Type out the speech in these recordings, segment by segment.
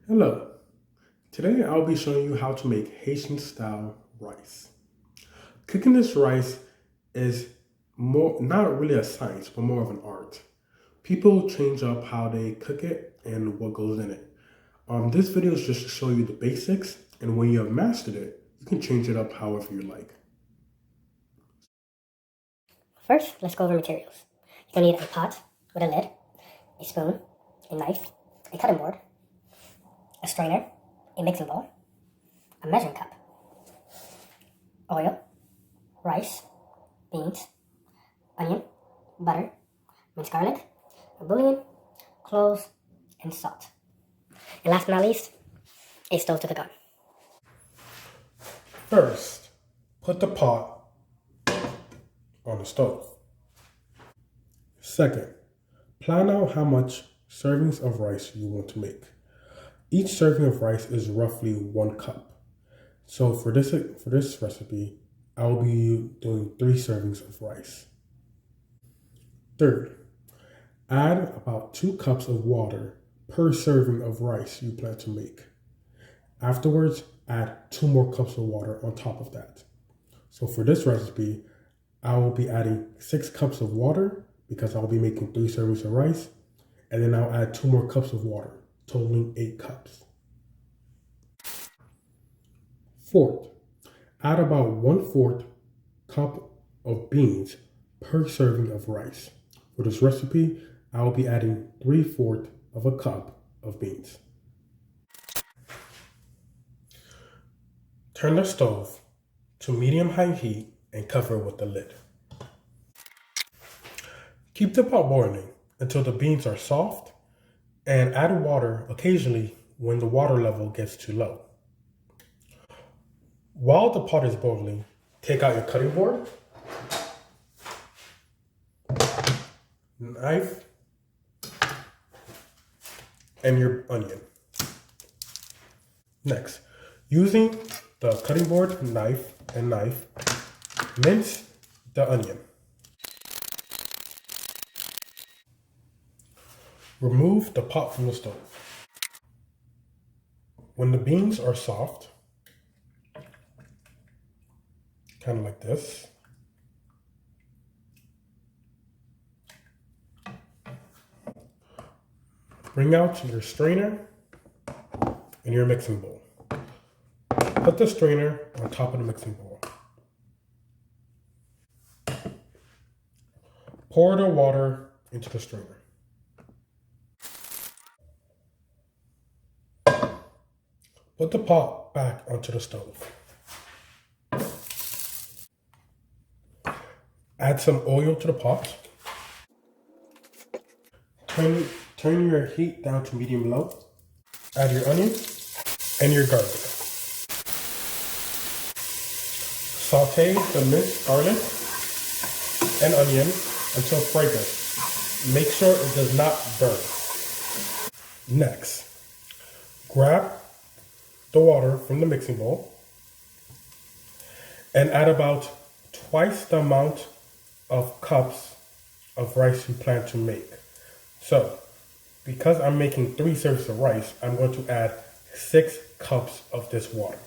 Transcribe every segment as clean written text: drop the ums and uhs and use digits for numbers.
Hello, today I'll be showing you how to make Haitian style rice. Cooking this rice is more not really a science, but more of an art. People change up how they cook it and what goes in it. This video is just to show you the basics, and when you have mastered it, you can change it up however you like. First, let's go over materials. You're going to need a pot with a lid, a spoon, a knife, a cutting board, a strainer, a mixing bowl, a measuring cup, oil, rice, beans, onion, butter, minced garlic, a bouillon, cloves, and salt. And last but not least, a stove to cook on. First, put the pot on the stove. Second, plan out how much servings of rice you want to make. Each serving of rice is roughly 1 cup. So for this recipe, I will be doing 3 servings of rice. Third, add about 2 cups of water per serving of rice you plan to make. Afterwards, add 2 more cups of water on top of that. So for this recipe, I will be adding 6 cups of water because I'll be making 3 servings of rice, and then I'll add 2 more cups of water, totaling 8 cups. Fourth, add about 1/4 cup of beans per serving of rice. For this recipe, I will be adding 3/4 of a cup of beans. Turn the stove to medium-high heat and cover with the lid. Keep the pot boiling until the beans are soft, and add water occasionally when the water level gets too low. While the pot is boiling, take out your cutting board, knife, and your onion. Next, using the cutting board, knife, mince the onion. Remove the pot from the stove. When the beans are soft, kind of like this, bring out your strainer and your mixing bowl. Put the strainer on top of the mixing bowl. Pour the water into the strainer. Put the pot back onto the stove. Add some oil to the pot. Turn your heat down to medium-low. Add your onion and your garlic. Saute the minced garlic and onion until fragrant. Make sure it does not burn. Next, grab the water from the mixing bowl and add about twice the amount of cups of rice you plan to make. So, because I'm making 3 servings of rice, I'm going to add 6 cups of this water.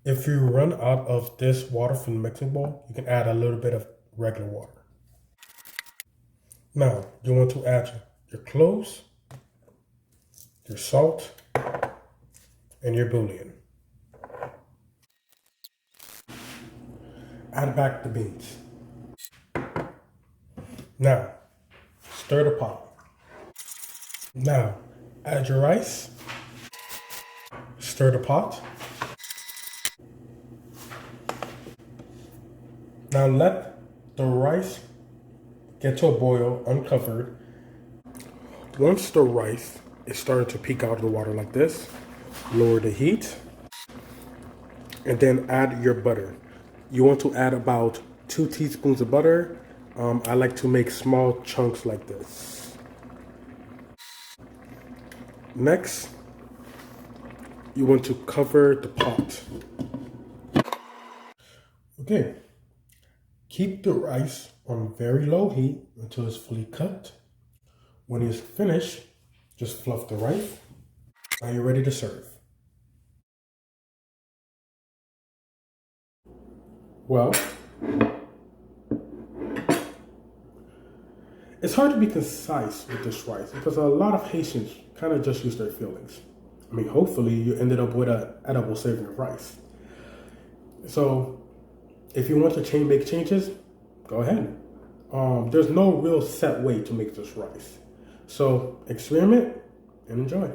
If you run out of this water from the mixing bowl, you can add a little bit of regular water. Now, you want to add your cloves, your salt, and your bouillon. Add back the beans. Now, stir the pot. Now, add your rice. Stir the pot. Now let the rice get to a boil uncovered. Once the rice is starting to peek out of the water like this, lower the heat and then add your butter. You want to add about 2 teaspoons of butter. I like to make small chunks like this. Next, you want to cover the pot. Okay, keep the rice on very low heat until it's fully cooked. When it's finished, Just fluff the rice. Now you're ready to serve. Well, it's hard to be concise with this rice because a lot of Haitians kind of just use their feelings. I mean, hopefully you ended up with an edible serving of rice. So if you want to make changes, go ahead. There's no real set way to make this rice. So experiment and enjoy.